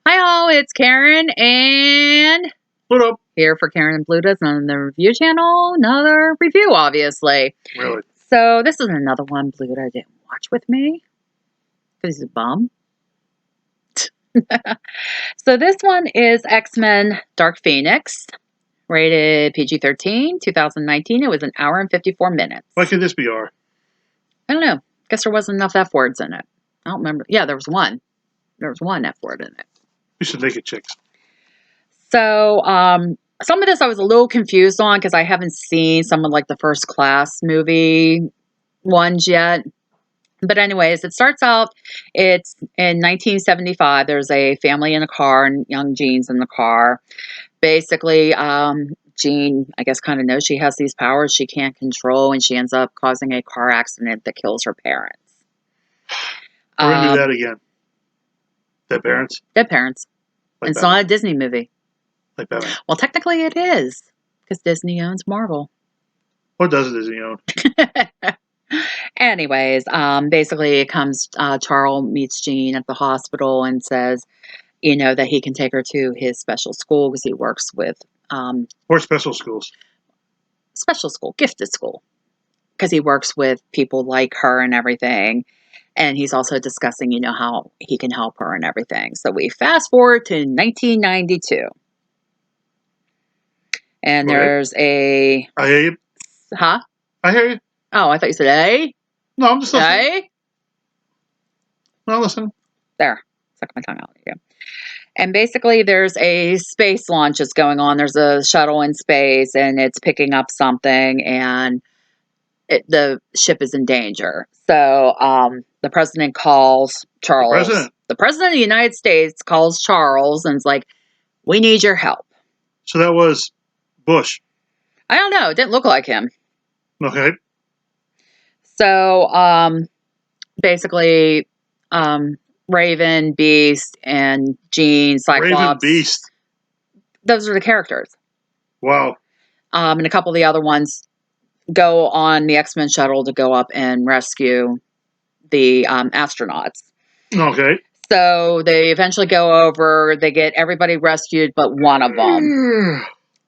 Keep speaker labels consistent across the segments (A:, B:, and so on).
A: Hi all, it's Karen and
B: What up?
A: here for Karen and Pluto's another review channel, another review obviously.
B: Really?
A: So this is another one Pluto didn't watch with me because he's a bum. So this one is X-Men Dark Phoenix, rated PG-13, 2019. It was an hour and 54 minutes.
B: Why could this be R?
A: I don't know. Guess there wasn't enough F words in it. I don't remember. Yeah, there was one. There was one F word in it.
B: We should make it chicks.
A: So, some of this I was a little confused on because I haven't seen some of like the First Class movie ones yet. But anyways, it starts out, it's in 1975. There's a family in a car and young Jean's in the car. Basically, Jean, I guess, kind of knows she has these powers she can't control, and she ends up causing a car accident that kills her parents.
B: We're gonna do that again. Dead parents?
A: Dead parents.
B: Like
A: It's
B: Batman.
A: not a Disney movie.
B: Like Batman.
A: Well, technically it is because Disney owns Marvel.
B: What does Disney own?
A: Anyways, basically it comes, Charles meets Jean at the hospital and says, that he can take her to his special school because he works with,
B: Or special schools.
A: special school, gifted school, because he works with people like her and everything. And he's also discussing, how he can help her and everything. So we fast forward to 1992. And
B: Okay.
A: there's a,
B: I hear you.
A: huh?
B: I hear you.
A: Oh, I thought you said, hey,
B: No, I'm just listening.
A: hey.
B: No, listen.
A: There, suck my tongue out. Yeah. And basically, there's a space launch that's going on. There's a shuttle in space, and it's picking up something, and the ship is in danger. So the president calls Charles.
B: President.
A: The president of the United States calls Charles, and is like, "We need your help."
B: So that was Bush.
A: I don't know. It didn't look like him.
B: Okay.
A: So basically, Raven, Beast, and Jean, Cyclops.
B: Raven Beast.
A: Those are the characters.
B: Wow.
A: And a couple of the other ones go on the X-Men shuttle to go up and rescue the astronauts.
B: Okay.
A: So they eventually go over, they get everybody rescued but one of them.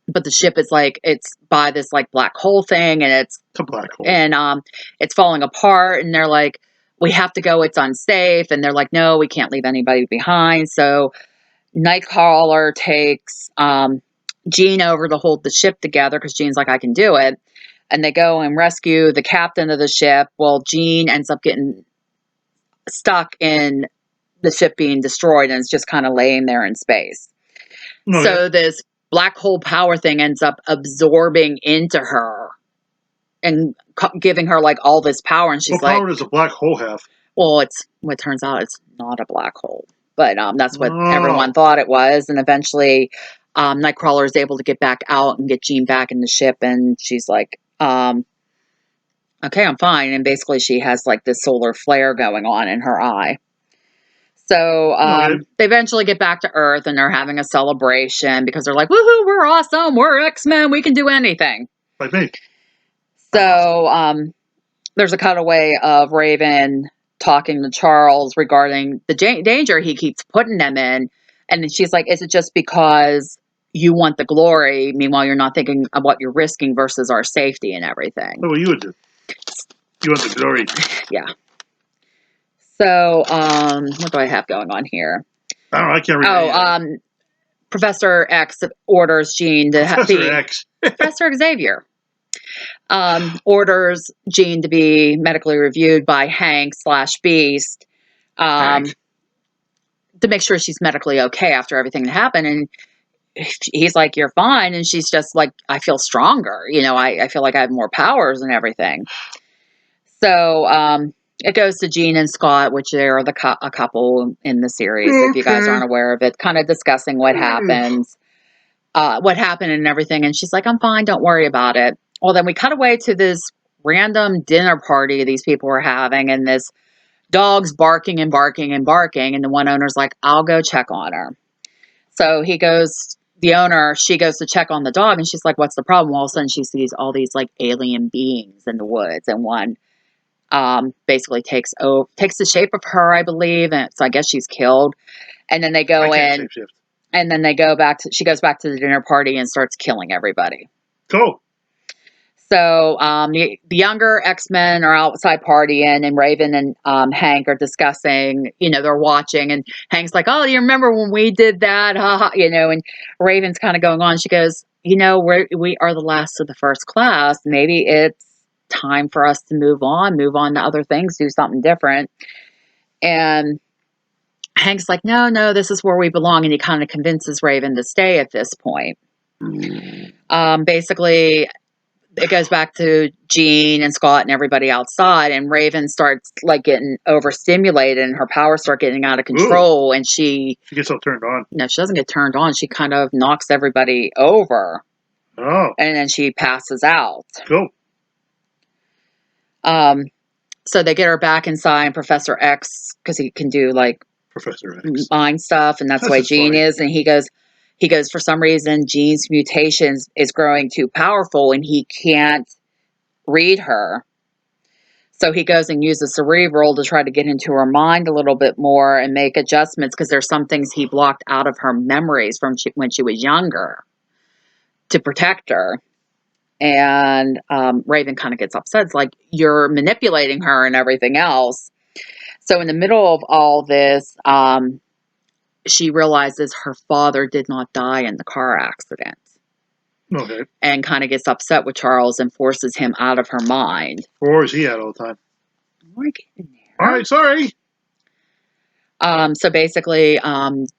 A: But the ship is like, it's by this like black hole thing, and it's
B: a black hole.
A: And it's falling apart, and they're like, we have to go, it's unsafe. And they're like, no, we can't leave anybody behind. So Nightcrawler takes Jean over to hold the ship together because Jean's like, I can do it. And they go and rescue the captain of the ship. Well, Jean ends up getting stuck in the ship being destroyed, and it's just kind of laying there in space.
B: Okay.
A: So this black hole power thing ends up absorbing into her and giving her like all this power. And she's
B: what
A: like,
B: power does a black hole have?
A: well, it turns out it's not a black hole, but that's what everyone thought it was. And eventually Nightcrawler is able to get back out and get Jean back in the ship, and she's like, okay, I'm fine. And basically she has like this solar flare going on in her eye. So they eventually get back to Earth, and they're having a celebration because they're like, woohoo, we're awesome, we're X-Men, we can do anything.
B: Like me.
A: So there's a cutaway of Raven talking to Charles regarding the danger he keeps putting them in. And she's like, is it just because you want the glory? Meanwhile, you're not thinking of what you're risking versus our safety and everything.
B: What you would do? You want the glory.
A: Yeah. So, what do I have going on here?
B: I don't know. I can't read
A: Professor X orders Jean to
B: Professor X.
A: Professor Xavier. Orders Jean to be medically reviewed by Hank/Beast to make sure she's medically okay after everything that happened. And he's like, you're fine. And she's just like, I feel stronger. I feel like I have more powers and everything. So it goes to Jean and Scott, which they're a couple in the series, if you guys aren't aware of it, kind of discussing what happens, what happened and everything. And she's like, I'm fine. Don't worry about it. Well, then we cut away to this random dinner party these people were having, and this dog's barking and barking and barking. And the one owner's like, I'll go check on her. So she goes to check on the dog, and she's like, what's the problem? All of a sudden she sees all these like alien beings in the woods, and one basically takes the shape of her, I believe. And so I guess she's killed. And then they
B: I
A: go
B: can't
A: in,
B: shapeshift.
A: and then they go back to, she goes back to the dinner party and starts killing everybody.
B: Cool.
A: So the younger X-Men are outside partying, and Raven and Hank are discussing, they're watching, and Hank's like, oh, do you remember when we did that? Ha, ha, and Raven's kind of going on. She goes, we are the last of the first class. Maybe it's time for us to move on to other things, do something different. And Hank's like, no, this is where we belong. And he kind of convinces Raven to stay at this point. Basically, it goes back to Jean and Scott and everybody outside, and Raven starts like getting overstimulated, and her powers start getting out of control. Ooh. And she
B: gets all turned on.
A: No, she doesn't get turned on. She kind of knocks everybody over.
B: Oh.
A: And then she passes out.
B: Cool.
A: So they get her back inside Professor X, because he can do like
B: Professor X
A: mind stuff, and that's why Jean is. And he goes, for some reason, Jean's mutations is growing too powerful, and he can't read her. So he goes and uses Cerebral to try to get into her mind a little bit more and make adjustments, because there's some things he blocked out of her memories from when she was younger to protect her. And Raven kind of gets upset. It's like, you're manipulating her and everything else. So in the middle of all this, she realizes her father did not die in the car accident.
B: Okay.
A: And kind of gets upset with Charles and forces him out of her mind.
B: Or is he out all the time?
A: We're getting there.
B: All right, sorry.
A: So basically,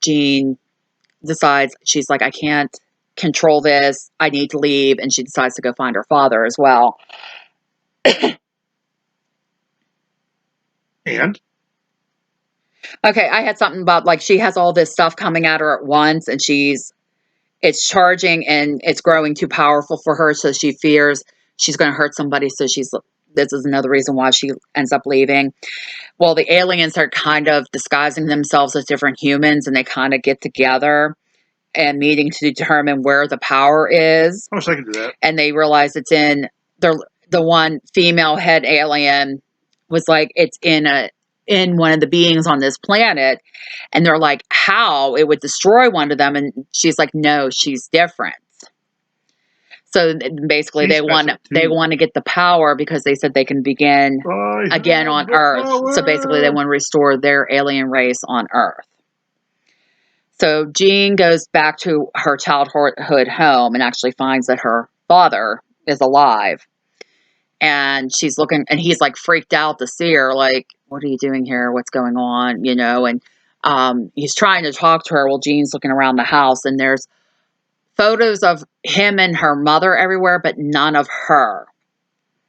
A: Jean decides, she's like, I can't control this. I need to leave. And she decides to go find her father as well.
B: And?
A: Okay, I had something about, like, she has all this stuff coming at her at once, and it's charging, and it's growing too powerful for her, so she fears she's going to hurt somebody, so this is another reason why she ends up leaving. Well, the aliens are kind of disguising themselves as different humans, and they kind of get together and meeting to determine where the power is.
B: I wish I could do that.
A: And they realize it's in the one female head alien was like, it's in one of the beings on this planet. And they're like, how? It would destroy one of them. And she's like, no, she's different. So basically, they want to get the power, because they said they can begin again on Earth. Power. So basically, they want to restore their alien race on Earth. So Jean goes back to her childhood home and actually finds that her father is alive. And she's looking, and he's like freaked out to see her, like, what are you doing here? What's going on? And he's trying to talk to her while Jean's looking around the house, and there's photos of him and her mother everywhere, but none of her.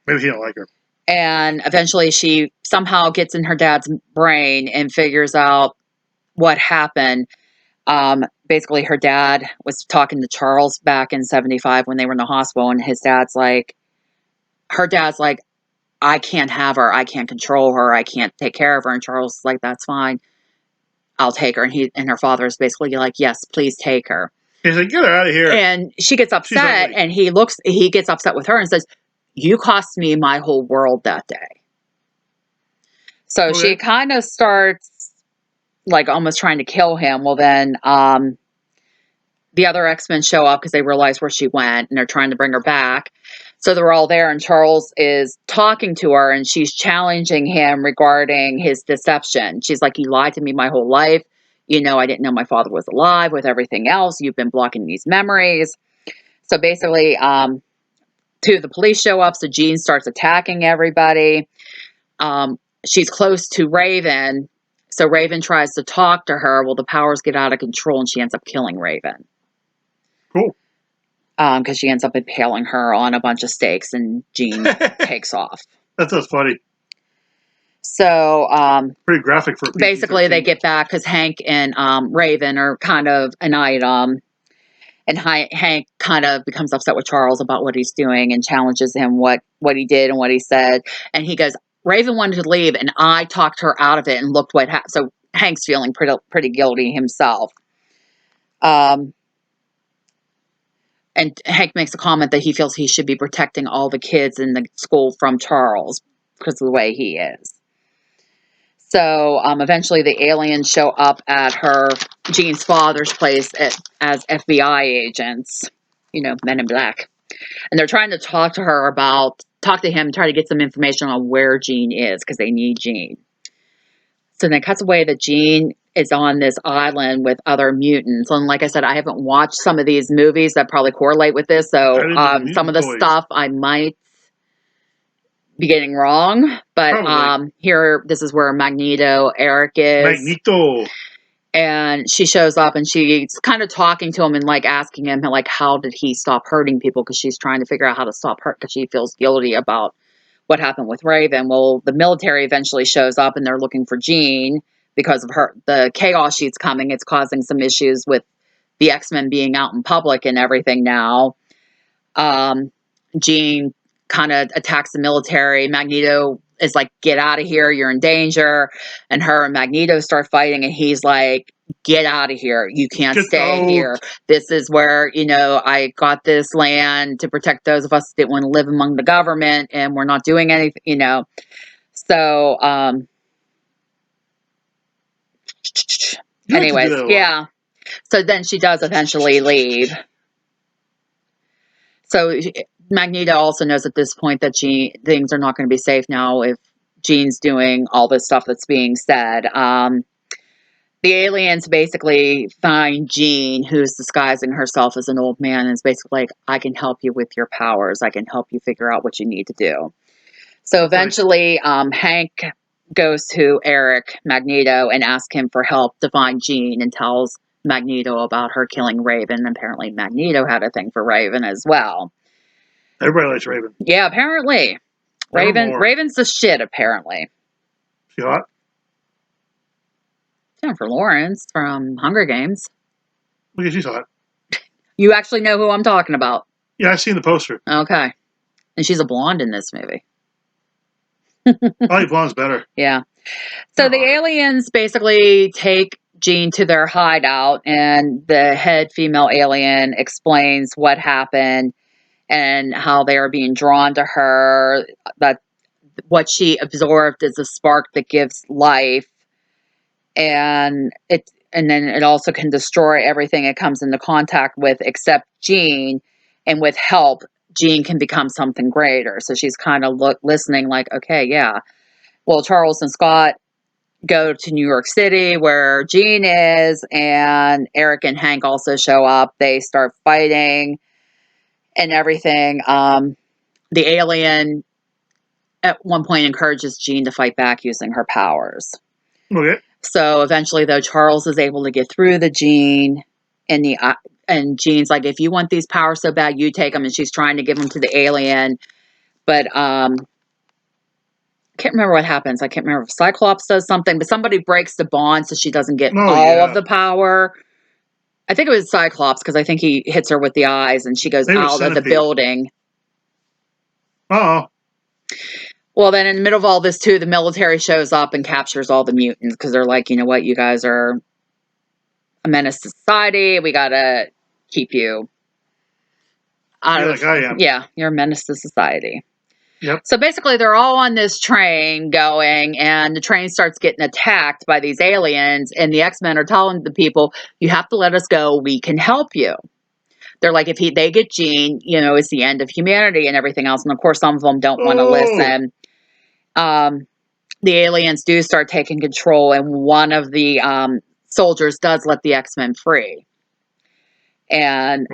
B: Maybe she don't like her.
A: And eventually she somehow gets in her dad's brain and figures out what happened. Basically, her dad was talking to Charles back in 1975 when they were in the hospital, and her dad's like, I can't have her. I can't control her. I can't take care of her. And Charles is like, that's fine. I'll take her. And her father is basically like, yes, please take her.
B: He's like, get her out of here.
A: And she gets upset, and he gets upset with her and says, you cost me my whole world that day. So she kind of starts like almost trying to kill him. Well, then the other X-Men show up because they realize where she went, and they're trying to bring her back. So they're all there, and Charles is talking to her, and she's challenging him regarding his deception. She's like, you lied to me my whole life. I didn't know my father was alive with everything else. You've been blocking these memories. So basically, the police show up, so Jean starts attacking everybody. She's close to Raven, so Raven tries to talk to her. Well, the powers get out of control, and she ends up killing Raven.
B: Cool.
A: Because she ends up impaling her on a bunch of stakes, and Jean takes off.
B: That's so funny.
A: So,
B: pretty graphic for
A: basically, they get back because Hank and Raven are kind of an item. And Hank kind of becomes upset with Charles about what he's doing and challenges him what he did and what he said. And he goes, Raven wanted to leave, and I talked her out of it, and looked what happened. So Hank's feeling pretty guilty himself. And Hank makes a comment that he feels he should be protecting all the kids in the school from Charles because of the way he is. So eventually the aliens show up at Jean's father's place as FBI agents, Men in Black. And they're trying to talk to him, try to get some information on where Jean is because they need Jean. So then it cuts away that Jean is on this island with other mutants. And like I said, I haven't watched some of these movies that probably correlate with this. So some of the stuff I might be getting wrong. But this is where Eric is.
B: Magneto.
A: And she shows up and she's kind of talking to him and like asking him like, how did he stop hurting people? Because she's trying to figure out how to stop hurt because she feels guilty about what happened with Raven. Well, the military eventually shows up and they're looking for Jean because of the chaos she's coming. It's causing some issues with the X-Men being out in public and everything now. Jean kind of attacks the military. Magneto is like, get out of here, you're in danger. And her and Magneto start fighting and he's like, get out of here, you can't stay here. This is where, I got this land to protect those of us that want to live among the government and we're not doing anything, So, anyways, yeah. So then she does eventually leave. So Magneto also knows at this point that things are not going to be safe now if Jean's doing all this stuff that's being said. The aliens basically find Jean, who's disguising herself as an old man, and is basically like, I can help you with your powers. I can help you figure out what you need to do. So eventually, Hank goes to Eric, Magneto, and asks him for help to find Jean and tells Magneto about her killing Raven. Apparently, Magneto had a thing for Raven as well.
B: Everybody likes Raven.
A: Yeah, apparently. Raven's the shit, apparently.
B: She hot?
A: Jennifer Lawrence from Hunger Games.
B: Look, she's hot.
A: You actually know who I'm talking about.
B: Yeah, I've seen the poster.
A: Okay. And she's a blonde in this movie.
B: I like blonde's better.
A: Yeah. So the aliens basically take Jean to their hideout, and the head female alien explains what happened and how they are being drawn to her, that what she absorbed is a spark that gives life, and then it also can destroy everything it comes into contact with except Jean, and with help Jean can become something greater. So she's kind of listening like, okay, yeah. Well, Charles and Scott go to New York City where Jean is, and Eric and Hank also show up. They start fighting and everything. The alien at one point encourages Jean to fight back using her powers.
B: Okay.
A: So eventually, though, Charles is able to get through the Jean, and Jean's like, if you want these powers so bad, you take them. And she's trying to give them to the alien. But I can't remember what happens. I can't remember if Cyclops does something, but somebody breaks the bond so she doesn't get all of the power. I think it was Cyclops because I think he hits her with the eyes and she goes out of the building.
B: Uh-oh.
A: Well, then in the middle of all this, too, the military shows up and captures all the mutants because they're like, you know what, you guys are a menace to society. We got to keep you out of...
B: Like I am.
A: Yeah, you're a menace to society.
B: Yep.
A: So basically, they're all on this train going, and the train starts getting attacked by these aliens, and the X-Men are telling the people, you have to let us go. We can help you. They're like, if they get Jean, it's the end of humanity and everything else. And of course, some of them don't want to listen. The aliens do start taking control, and one of the soldiers does let the X-Men free. And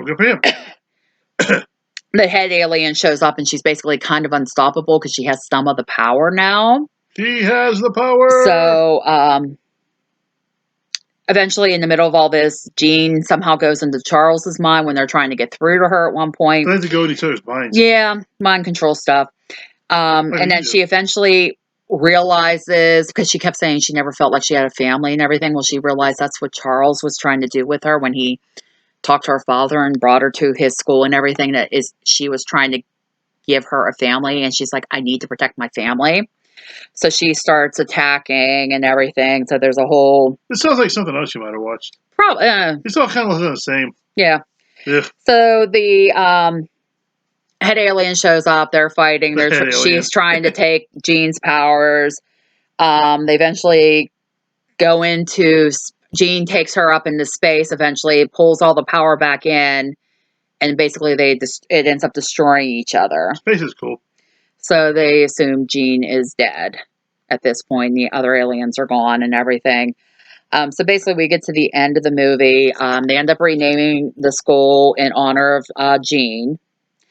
A: the head alien shows up, and she's basically kind of unstoppable because she has some of the power now.
B: She has the power!
A: So, eventually, in the middle of all this, Jean somehow goes into Charles's mind when they're trying to get through to her at one point.
B: They have to go to each other's minds.
A: Yeah, mind control stuff. And then she eventually realizes, because she kept saying she never felt like she had a family and everything. Well, she realized that's what Charles was trying to do with her when he talked to her father and brought her to his school and everything. She was trying to give her a family, and she's like, I need to protect my family. So she starts attacking and everything. So there's a whole...
B: It sounds like something else you might have watched.
A: Probably.
B: It's all kind of the same.
A: Yeah.
B: Ugh.
A: So the head alien shows up. They're fighting. She's trying to take Jean's powers. They eventually go into, Jean takes her up into space, eventually pulls all the power back in, and basically it ends up destroying each other.
B: Space is cool.
A: So they assume Jean is dead at this point. The other aliens are gone and everything. So basically, we get to the end of the movie. They end up renaming the school in honor of Jean.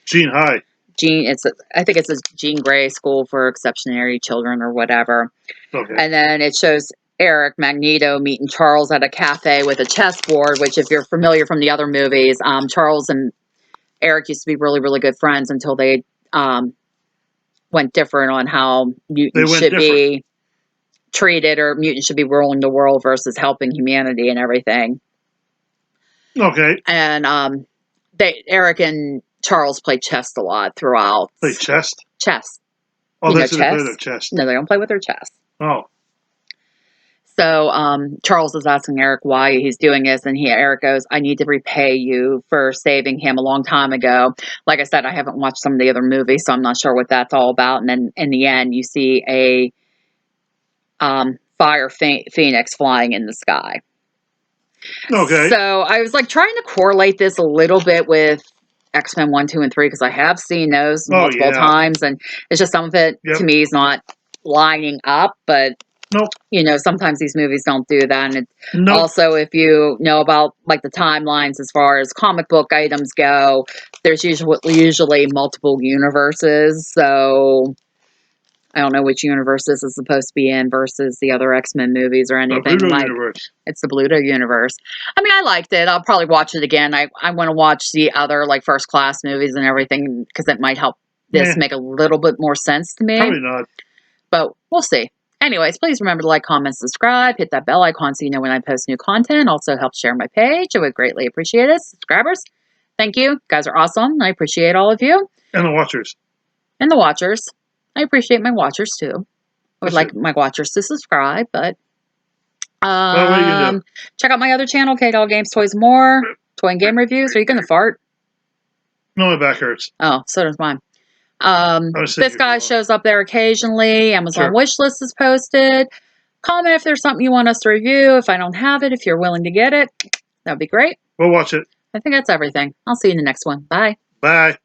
B: Jean High.
A: Jean, I think it's a Jean Grey School for Exceptionary Children or whatever.
B: Okay.
A: And then it shows Eric Magneto meeting Charles at a cafe with a chessboard, which if you're familiar from the other movies, Charles and Eric used to be really, really good friends until they went different on how mutants should be treated, or mutants should be ruling the world versus helping humanity and everything.
B: Okay.
A: And Eric and Charles play chess a lot throughout.
B: Play chess?
A: Chess.
B: Oh, they play their chess.
A: No, they don't play with their chess.
B: Oh.
A: So Charles is asking Eric why he's doing this, and Eric goes, "I need to repay you for saving him a long time ago." Like I said, I haven't watched some of the other movies, so I'm not sure what that's all about. And then in the end, you see a fire phoenix flying in the sky.
B: Okay.
A: So I was like trying to correlate this a little bit with X-Men 1, 2, and 3 because I have seen those multiple times, and it's just some of it to me is not lining up, but you know, sometimes these movies don't do that. And also, if you know about like the timelines as far as comic book items go, there's usually multiple universes. So I don't know which universe this is supposed to be in versus the other X-Men movies or anything.
B: The Bluto universe.
A: It's the Bluto universe. I mean, I liked it. I'll probably watch it again. I want to watch the other like First Class movies and everything because it might help this make a little bit more sense to me.
B: Probably not.
A: But we'll see. Anyways, please remember to like, comment, subscribe, hit that bell icon so you know when I post new content. Also help share my page. I would greatly appreciate it. Subscribers, thank you. You guys are awesome. I appreciate all of you.
B: And the watchers.
A: And the watchers. I appreciate my watchers too. I would like my watchers to subscribe, but check out my other channel, K-Doll Games, Toys, and More. Toy and game reviews. Are you gonna fart?
B: No, my back hurts.
A: Oh, so does mine. This guy shows up there occasionally. Amazon wish list is posted. Comment if there's something you want us to review. If I don't have it, if you're willing to get it, that would be great.
B: We'll watch it.
A: I think that's everything. I'll see you in the next one. Bye.
B: Bye.